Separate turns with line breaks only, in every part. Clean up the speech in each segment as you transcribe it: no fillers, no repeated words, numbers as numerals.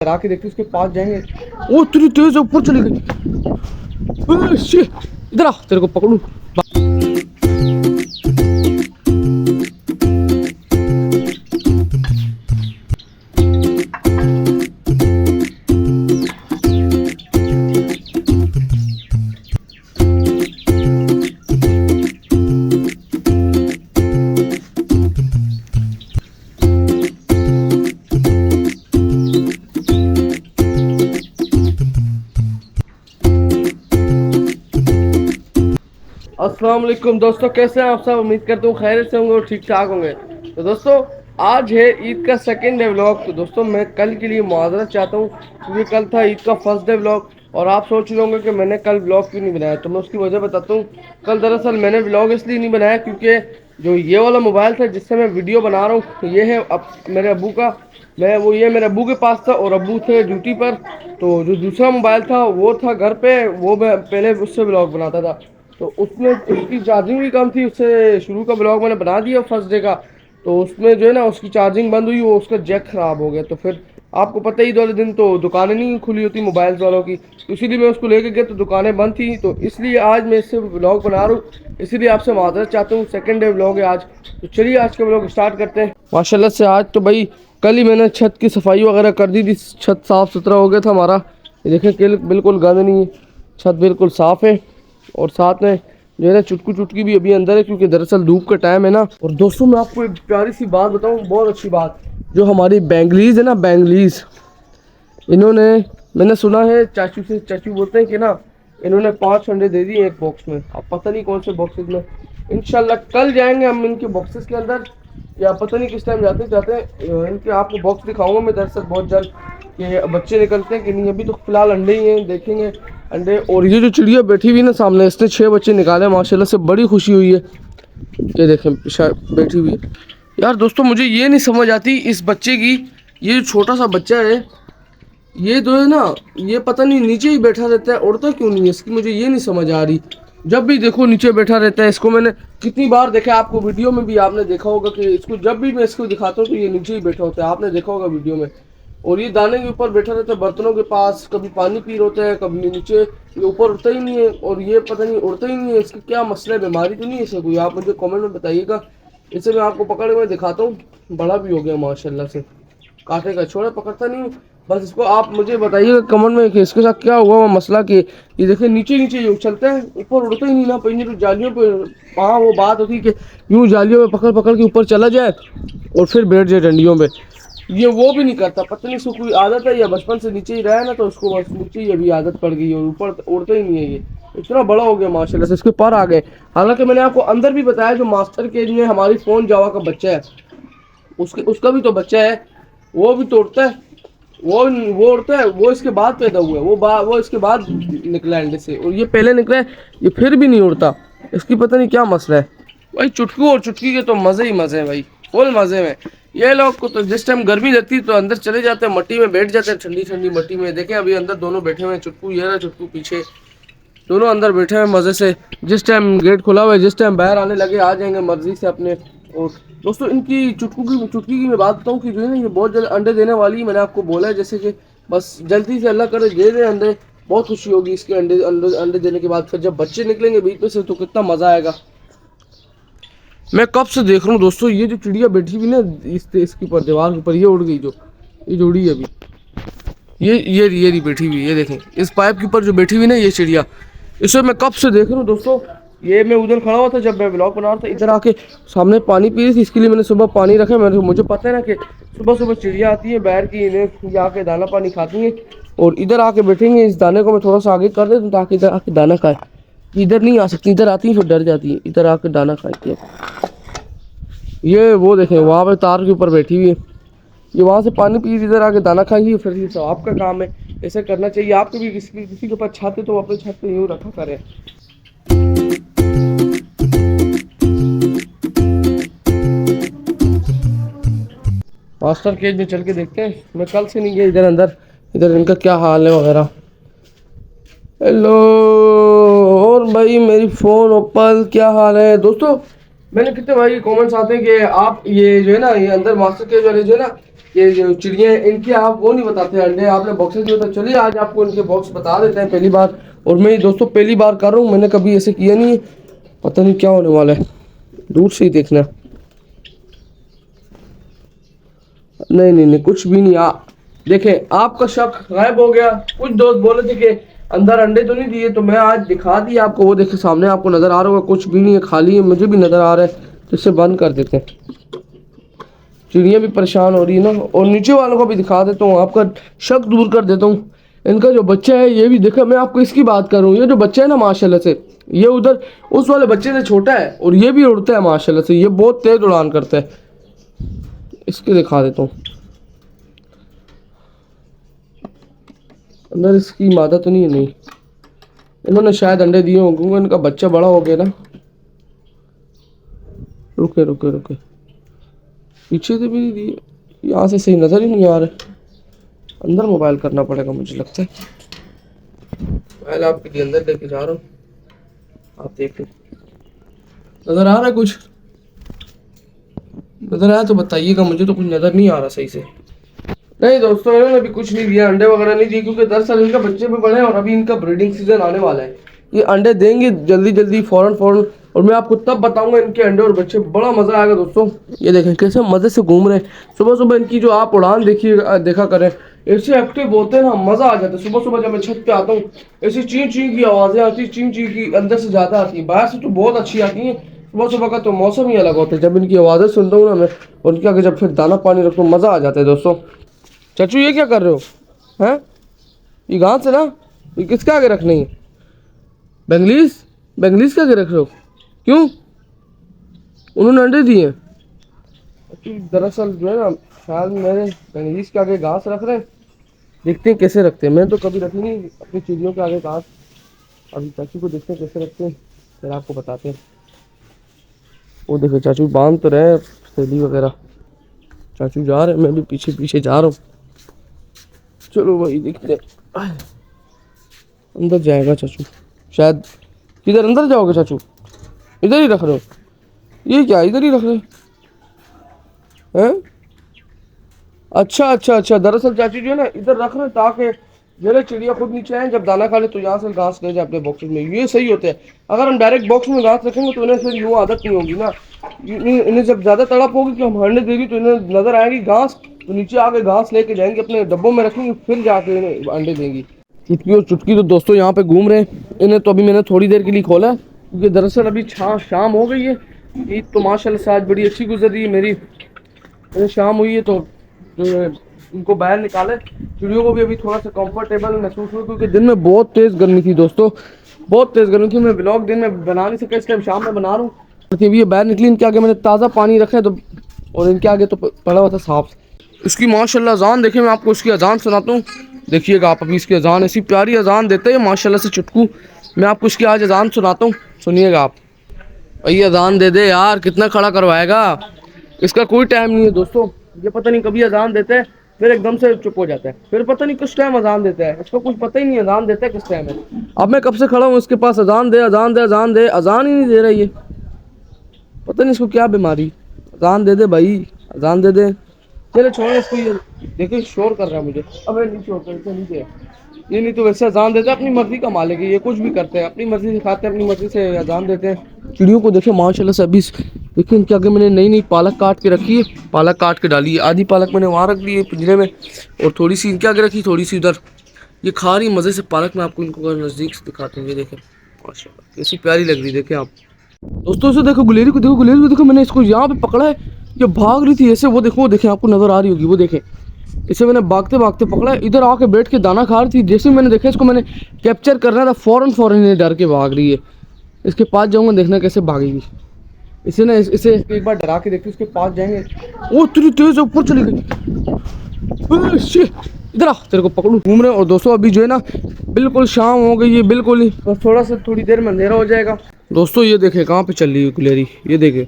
करा के देखते उसके पास जाएंगे। ओ तेरी तेज ऊपर चली गई। इधर आ, तेरे को पकड़ू। अस्सलाम वालेकुम दोस्तों, कैसे हैं आप सब। उम्मीद करता हूँ खैरियत से होंगे और ठीक ठाक होंगे। तो दोस्तों आज है ईद का सेकंड डे व्लॉग। तो दोस्तों मैं कल के लिए माजरत चाहता हूँ क्योंकि कल था ईद का फर्स्ट डे व्लॉग और आप सोच रहे होंगे कि मैंने कल व्लॉग क्यों नहीं बनाया। तो मैं उसकी वजह बताता हूँ। कल दरअसल मैंने व्लॉग इसलिए नहीं बनाया क्योंकि जो ये वाला मोबाइल था जिससे मैं वीडियो बना रहा हूँ ये है मेरे अबू का। ये मेरे अबू के पास था और अबू थे ड्यूटी पर। तो जो दूसरा मोबाइल था वो था घर पे, वो मैं पहले उससे व्लॉग बनाता था। तो उसमें उसकी चार्जिंग भी कम थी। उससे शुरू का ब्लॉग मैंने बना दिया फर्स्ट डे का। तो उसमें जो है ना उसकी चार्जिंग बंद हुई, वो उसका जैक ख़राब हो गया। तो फिर आपको पता ही, 2 दिन तो दुकानें नहीं खुली होती मोबाइल्स वालों की। तो इसीलिए मैं उसको लेके गया तो दुकानें बंद थी। तो इसलिए आज मैं इससे ब्लॉग बना रहा हूँ, इसीलिए आपसे माजरत चाहता हूँ। सेकंड डे व्लॉग है आज। तो चलिए आज का व्लॉग स्टार्ट करते हैं। माशाल्लाह से आज तो भाई कल ही मैंने छत की सफाई वगैरह कर दी थी। छत साफ़ सुथरा हो गया था हमारा। ये देखें बिल्कुल गंद नहीं है, छत बिल्कुल साफ़ है। और साथ में जो है ना चुटकी चुटकी भी अभी अंदर है क्योंकि दरअसल धूप का टाइम है ना। और दोस्तों मैं आपको एक प्यारी सी बात बताऊं, बहुत अच्छी बात। जो हमारी बेंगलीज है ना, बेंगलीज, इन्होंने, मैंने सुना है चाचू से, चाचू बोलते हैं कि ना इन्होंने 5 अंडे दे दिए एक बॉक्स में। अब पता नहीं कौन से बॉक्सेस में। इंशाल्लाह कल जाएंगे हम इनके बॉक्सेस के अंदर, या पता नहीं किस टाइम जाते हैं। इनके आपको बॉक्स दिखाऊंगा मैं दरअसल बहुत जल्द कि बच्चे निकलते हैं कि नहीं। अभी तो फिलहाल अंडे ही हैं, देखेंगे अंडे। और ये जो चिड़िया बैठी हुई ना सामने, इसने 6 बच्चे निकाले माशाल्लाह से, बड़ी खुशी हुई है। ये देखें बैठी हुई है। यार दोस्तों मुझे ये नहीं समझ आती इस बच्चे की, ये जो छोटा सा बच्चा है ये जो है ना, ये पता नहीं नीचे ही बैठा रहता है, उड़ता क्यों नहीं है इसकी, मुझे ये नहीं समझ आ रही। जब भी देखो नीचे बैठा रहता है। इसको मैंने कितनी बार देखा, आपको वीडियो में भी आपने देखा होगा कि इसको जब भी मैं इसको दिखाता हूँ तो ये नीचे ही बैठा होता है, आपने देखा होगा वीडियो में। और ये दाने के ऊपर बैठा रहता है, बर्तनों के पास, कभी पानी पी होता है कभी नीचे। ये ऊपर उड़ता ही नहीं है और ये पता नहीं उड़ता ही नहीं है। इसका क्या मसला है, बीमारी तो नहीं है इसे कोई, आप मुझे कमेंट में बताइएगा। इसे मैं आपको पकड़ के दिखाता हूँ, बड़ा भी हो गया माशाल्लाह से, काटे का छोड़ा पकड़ता नहीं हूँ। बस इसको आप मुझे बताइएगा कमेंट में कि इसके साथ क्या हुआ वो मसला। कि ये देखिए नीचे नीचे ये उछलता है, ऊपर उड़ता ही नहीं ना। पहिए तो जालियों पे, वहाँ वो बात होती है कि यूँ जालियों में पकड़ पकड़ के ऊपर चला जाए और फिर बैठ जाए डंडियों पे। ये वो भी नहीं करता, पता नहीं इसको कोई आदत है या बचपन से नीचे ही रहा है ना, तो उसको बस नीचे ही अभी आदत पड़ गई है और ऊपर उड़ता ही नहीं है। ये इतना बड़ा हो गया माशाल्लाह से, इसके पर आ गए। हालांकि मैंने आपको अंदर भी बताया जो मास्टर केज में हमारी फ़ोन जावा का बच्चा है, उसका भी तो बच्चा है, वो भी तो उड़ता है। वो उड़ता है, वो इसके बाद पैदा हुआ है, वो इसके बाद निकला अंडे से, और ये पहले निकला है, ये फिर भी नहीं उड़ता। इसकी पता नहीं क्या मसला है भाई। चुटकू और चुटकी के तो मज़े ही मज़े हैं भाई, फुल मज़े में। ये लोग को तो जिस टाइम गर्मी लगती है तो अंदर चले जाते हैं, मट्टी में बैठ जाते हैं, ठंडी ठंडी मट्टी में। देखें अभी अंदर दोनों बैठे हुए हैं, चुटकू ये रहा, चुटकू पीछे, दोनों अंदर बैठे हुए मज़े से। जिस टाइम गेट खुला हुआ है, जिस टाइम बाहर आने लगे आ जाएंगे मर्जी से अपने। और दोस्तों इनकी चुटकी की मैं बात बताऊँ कि जो है ना ये बहुत जल्द अंडे देने वाली है। मैंने आपको बोला है जैसे कि बस जल्दी से अल्लाह करे दे दे अंडे, बहुत खुशी होगी इसके अंडे अंडे अंडे देने के बाद। फिर जब बच्चे निकलेंगे बीच में से तो कितना मज़ा आएगा। मैं कब से देख रहा हूँ दोस्तों, ये जो चिड़िया बैठी हुई ना इसके ऊपर, दीवार के ऊपर, ये उड़ गई जो, ये जोड़ी है अभी, ये बैठी हुई, ये देखें इस पाइप के ऊपर जो बैठी हुई ना ये चिड़िया, इसे मैं कब से देख रहा हूँ दोस्तों। ये मैं उधर खड़ा हुआ था जब मैं ब्लॉग बना रहा था, इधर आके सामने पानी पी रही थी, इसके लिए मैंने सुबह पानी रखा। मुझे पता है ना कि सुबह सुबह चिड़िया आती है बाहर की, इन्हें आके दाना पानी खाती हैं और इधर आके बैठेंगे। इस दाने को मैं थोड़ा सा आगे कर देता हूँ ताकि इधर आके दाना खाए। इधर नहीं आ सकती, इधर आती है फिर डर जाती है, इधर आके दाना खाती है। ये वो देखें वहाँ पे तार के ऊपर बैठी हुई है, ये वहाँ से पानी पी इधर आके दाना खाएंगी। फिर ये सब आपका काम है, ऐसा करना चाहिए। आपको भी किसी के ऊपर छत है तो अपने छत पे यूँ रखा करें। मास्टर केज में चल के देखते हैं, मैं कल से नहीं गया इधर अंदर, इधर इनका क्या हाल है वगैरह। हेलो, और भाई मेरी फ़ोन ओप्पल क्या हाल है दोस्तों। मैंने कितने भाई कमेंट्स आते हैं कि आप ये जो है ना, ये अंदर मास्टर केज वाले जो है ना, ये जो चिड़िया इनके आप वो नहीं बताते अंडे, आपने बॉक्सेस नहीं बताते। चलिए आज आपको इनके बॉक्स बता देते हैं पहली बार। और मैं ये दोस्तों पहली बार कर रहा हूँ, मैंने कभी ऐसे किया नहीं है, पता नहीं क्या होने वाला है, दूर से ही देखना। नहीं नहीं नहीं, कुछ भी नहीं। देखें, आपका शक गायब हो गया। कुछ दोस्त बोले थे कि अंदर अंडे तो नहीं दिए, तो मैं आज दिखा दिया आपको। वो देखिए सामने आपको नजर आ रहा होगा, कुछ भी नहीं है, खाली है, मुझे भी नजर आ रहा है। तो इसे बंद कर देते हैं, चिड़िया भी परेशान हो रही है ना। और नीचे वालों को भी दिखा देता हूँ, आपका शक दूर कर देता हूँ। इनका जो बच्चा है ये भी देखा, मैं आपको इसकी बात करूँ, ये जो बच्चा है ना माशाल्लाह से, ये उधर उस वाले बच्चे से छोटा है और ये भी उड़ता है माशाल्लाह से, ये बहुत तेज उड़ान करता है। इसके दिखा देता हूँ, अंदर इसकी मादा तो नहीं है, नहीं, इन्होंने शायद अंडे दिए होंगे, इनका बच्चा बड़ा हो गया ना। रुके रुके रुके, पीछे से भी नहीं दिए, यहाँ से सही नज़र ही नहीं आ रहा। अंदर मोबाइल करना पड़ेगा मुझे लगता है। मोबाइल आपके लिए अंदर लेके जा रहा हूँ, आप देख लो। नज़र आ रहा है कुछ? नज़र आया तो बताइएगा, मुझे तो कुछ नज़र नहीं आ रहा सही से। नहीं दोस्तों, इन्होंने अभी कुछ नहीं दिया, अंडे वगैरह नहीं दिए, क्योंकि दरअसल इनका बच्चे भी बड़े हैं और अभी इनका ब्रीडिंग सीजन आने वाला है। ये अंडे देंगे जल्दी जल्दी, फौरन फौरन, और मैं आपको तब बताऊंगा इनके अंडे और बच्चे, बड़ा मजा आएगा दोस्तों। ये देखें कैसे मजे से घूम रहे हैं। सुबह सुबह इनकी जो आप उड़ान देखिए, देखा करें, ऐसे एक्टिव होते हैं ना, मजा आ जाता है। सुबह सुबह जब मैं छत पे आता हूँ, ऐसी ची ची की आवाजें आती, ची ची की अंदर से ज्यादा आती है, बाहर से तो बहुत अच्छी आती है। सुबह सुबह का तो मौसम ही अलग होता है, जब इनकी आवाज़ें सुनता हूँ ना मैं, और उनके आगे जब फिर दाना पानी रखता हूँ, मज़ा आ जाता है दोस्तों। चाचू ये क्या कर रहे हो? हैं, ये घास है ना, ये किसके आगे रखनी है? बेंगलीस, बेंगलीस के आगे रख रहे हो? क्यों, उन्होंने अंडे दिए हैं? दरअसल जो है ना, शायद मेरे बेंगलीस के आगे घास रख रहे हैं। देखते हैं कैसे रखते हैं, मैंने तो कभी रखी नहीं अपनी चिड़ियों के आगे घास। अभी चाचू को देखते हैं कैसे रखते हैं, फिर आपको बताते हैं। वो देखो चाचू बांध तो रहे थैली वगैरह, चाचू जा रहे हैं, मैं भी पीछे पीछे जा रहा हूँ। चलो भाई देखते हैं। अंदर जाएगा चाचू शायद। किधर अंदर जाओगे चाचू? इधर ही रख रहे हो? ये क्या इधर ही रख रहे हैं? अच्छा अच्छा अच्छा, दरअसल चाचू जो है ना इधर रख रहे हैं ताकि जरा चिड़िया खुद नीचे आए, जब दाना खा ले तो यहाँ से घास ले जाए अपने बॉक्स में, ये सही होता है। अगर हम डायरेक्ट बॉक्स में घास रखेंगे तो इन्हें फिर यूँ आदत नहीं होगी ना। इन्हें जब ज़्यादा तड़प होगी कि हम अंडे देगी, तो इन्हें नजर आएगी घास, तो नीचे आके घास लेके जाएंगे, अपने डब्बों में रखेंगे, फिर जाके इन्हें अंडे देंगी। चुटकी और चुटकी तो दोस्तों यहाँ पे घूम रहे हैं। इन्हें तो अभी मैंने थोड़ी देर के लिए खोला है, क्योंकि दरअसल अभी शाम हो गई है। ईद तो माशाल्लाह से आज बड़ी अच्छी गुजर रही है मेरी। शाम हुई है तो जो है इनको बाहर निकाले, चिड़ियों को भी अभी थोड़ा सा कंफर्टेबल महसूस हुआ, क्योंकि दिन में बहुत तेज़ गर्मी थी दोस्तों, बहुत तेज़ गर्मी थी। मैं ब्लॉग दिन में बना नहीं सका, इस टाइम शाम में बना रहा हूँ। अभी ये बाहर निकली, इनके आगे मैंने ताज़ा पानी रखा है, तो और इनके आगे तो पड़ा हुआ था साफ। इसकी माशाल्लाह अजान देखिए, मैं आपको इसकी अजान सुनाता हूँ, देखिएगा आप। अभी इसकी अजान ऐसी प्यारी अजान देते हैं माशाल्लाह से चुटकू। मैं आपको इसकी आज अजान सुनाता हूँ, सुनिएगा आप। भैया अजान दे दे यार, कितना खड़ा करवाएगा। इसका कोई टाइम नहीं है दोस्तों, ये पता नहीं कभी अजान देता है फिर एकदम से चुप हो जाता है, फिर पता नहीं किस टाइम अजान देता है, इसको कुछ पता ही नहीं अजान देता है किस टाइम है। अब मैं कब से खड़ा हूँ इसके पास, अजान दे अजान दे अजान दे, अजान ही नहीं दे रहा ये, पता नहीं इसको क्या बीमारी। अजान दे दे भाई, अजान दे दे। चलो छोड़ो इसको, ये देखिए शोर कर रहा है मुझे। अब नीचे होकर इसे नीचे, ये नहीं तो वैसे अजान देते हैं, अपनी मर्जी का मालिक है ये, कुछ भी करते हैं अपनी मर्जी से, खाते हैं अपनी मर्जी से, अजान देते हैं। चिड़ियों को देखिए माशाल्लाह से अभी देखिए, इनके आगे मैंने नई नई पालक काट के रखी है, पालक काट के डाली है। आधी पालक मैंने वहाँ रख दी है पिंजरे में, और थोड़ी सी इनके आगे रखी, थोड़ी सी उधर। ये खा रही मज़े से पालक, में आपको इनको नज़दीक से दिखाते हैं। ये देखें माशाल्लाह कैसी प्यारी लग रही, देखें आप दोस्तों। से देखो गुलेरी को, देखो गुलेरी को देखो, मैंने इसको यहाँ पे पकड़ा है, ये भाग रही थी ऐसे, वो देखो, वो देखें आपको नज़र आ रही होगी, वो देखें, इसे मैंने भागते भागते पकड़ा है, इधर आके बैठ के दाना खा रही थी। जैसे ही मैंने देखा इसको मैंने कैप्चर करना था, फौरन फौरन ये डर के भाग रही है। इसके पास जाऊंगा, देखना कैसे भागेगी। इसे ना इसे एक बार डरा के देखते, उसके पास जाएंगे। वो इतनी तेज ऊपर चली गई, इधर आ, तेरे को पकड़ूं, घूम रहे। और दोस्तों अभी जो है ना बिल्कुल शाम हो गई है, बिल्कुल ही, बस थोड़ी देर में अंधेरा हो जाएगा। दोस्तों ये देखे कहाँ पे चल रही है गुलेरी, ये देखे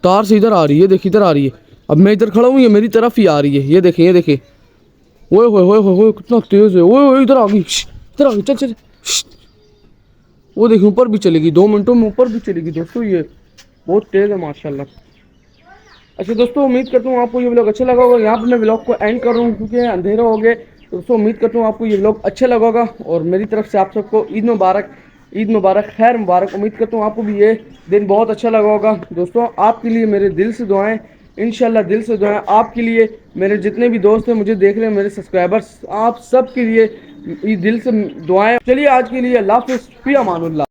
तार से इधर आ रही है, देखिए इधर आ रही है। अब मैं इधर खड़ा हूँ, ये मेरी तरफ ही आ रही है, ये देखें, ये देखें। ओए होए होए होए कितना तेज है, ओए ओए इधर आ गई, इधर आ गई, चल चल। वो देखिए ऊपर भी चलेगी, 2 मिनटों में ऊपर भी चलेगी दोस्तों, ये बहुत तेज है माशाल्लाह। अच्छा दोस्तों, उम्मीद करता हूँ आपको ये व्लॉग अच्छा लगा होगा। यहाँ पर मैं व्लॉग को एंड कर रहा हूँ क्योंकि अंधेरा हो गया। तो दोस्तों उम्मीद करता हूँ आपको ये व्लॉग अच्छा लगा होगा, और मेरी तरफ से आप सबको ईद मुबारक, ईद मुबारक, खैर मुबारक। उम्मीद करता हूँ आपको भी ये दिन बहुत अच्छा लगा होगा। दोस्तों आपके लिए मेरे दिल से दुआएं, इंशाल्लाह दिल से दुआएं आपके लिए, मेरे जितने भी दोस्त हैं मुझे देख रहे हैं, मेरे सब्सक्राइबर्स, आप सब के लिए दिल से दुआएं। चलिए आज के लिए अल्लाह हाफिज़, फी अमानुल्लाह।